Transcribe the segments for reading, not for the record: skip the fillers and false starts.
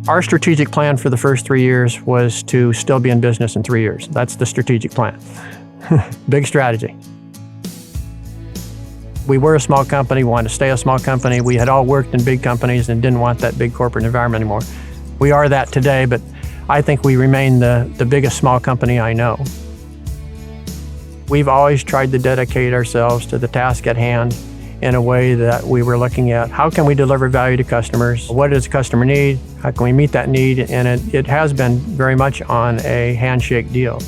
Our strategic plan for the first 3 years was to still be in business in 3 years. That's the strategic plan. Big strategy. We were a small company, wanted to stay a small company. We had all worked in big companies and didn't want that big corporate environment anymore. We are that today, but I think we remain the biggest small company I know. We've always tried to dedicate ourselves to the task at hand in a way that we were looking at how can we deliver value to customers? What does the customer need? How can we meet that need? And it has been very much on a handshake deal.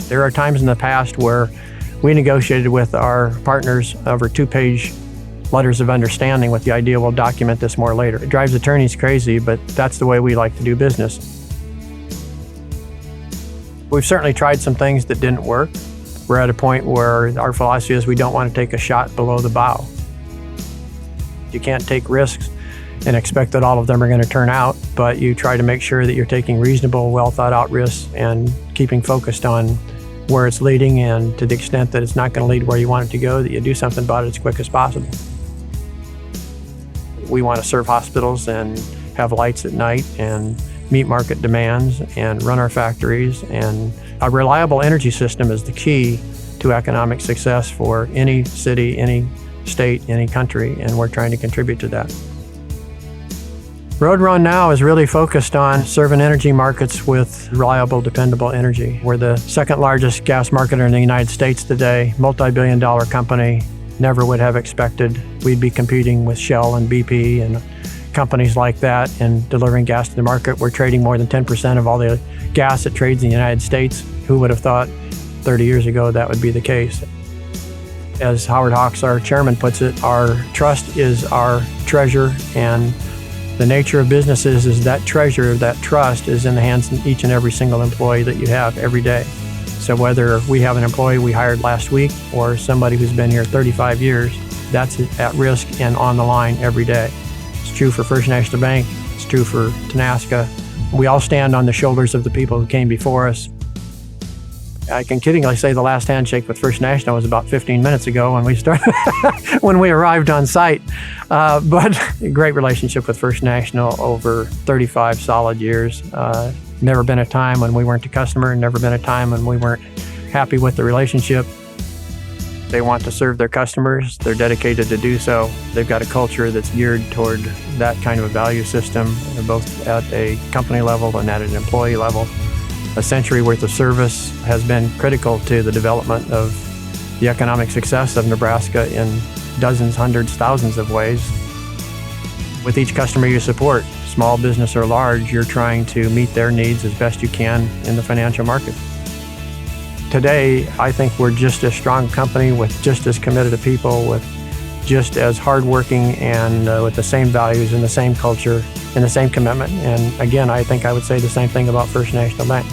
There are times in the past where we negotiated with our partners over 2-page letters of understanding with the idea we'll document this more later. It drives attorneys crazy, but that's the way we like to do business. We've certainly tried some things that didn't work. We're at a point where our philosophy is we don't want to take a shot below the bow. You can't take risks and expect that all of them are going to turn out, but you try to make sure that you're taking reasonable, well thought out risks and keeping focused on where it's leading, and to the extent that it's not going to lead where you want it to go, that you do something about it as quick as possible. We want to serve hospitals and have lights at night and meet market demands and run our factories, and a reliable energy system is the key to economic success for any city, any state, any country, and we're trying to contribute to that. Roadrun now is really focused on serving energy markets with reliable, dependable energy. We're the second largest gas marketer in the United States today, multi-billion-dollar company. Never would have expected we'd be competing with Shell and BP and companies like that and delivering gas to the market. We're trading more than 10% of all the gas that trades in the United States. Who would have thought 30 years ago that would be the case? As Howard Hawks, our chairman, puts it, our trust is our treasure, and the nature of businesses is that treasure, that trust is in the hands of each and every single employee that you have every day. So whether we have an employee we hired last week or somebody who's been here 35 years, that's at risk and on the line every day. It's true for First National Bank, it's true for Tenaska. We all stand on the shoulders of the people who came before us. I can kiddingly say the last handshake with First National was about 15 minutes ago when we started, when we arrived on site. But a great relationship with First National over 35 solid years. Never been a time when we weren't a customer, never been a time when we weren't happy with the relationship. They want to serve their customers. They're dedicated to do so. They've got a culture that's geared toward that kind of a value system, both at a company level and at an employee level. A century worth of service has been critical to the development of the economic success of Nebraska in dozens, hundreds, thousands of ways. With each customer you support, small business or large, you're trying to meet their needs as best you can in the financial market. Today, I think we're just as strong a company with just as committed a people, with just as hardworking and with the same values and the same culture and the same commitment. And again, I think I would say the same thing about First National Bank.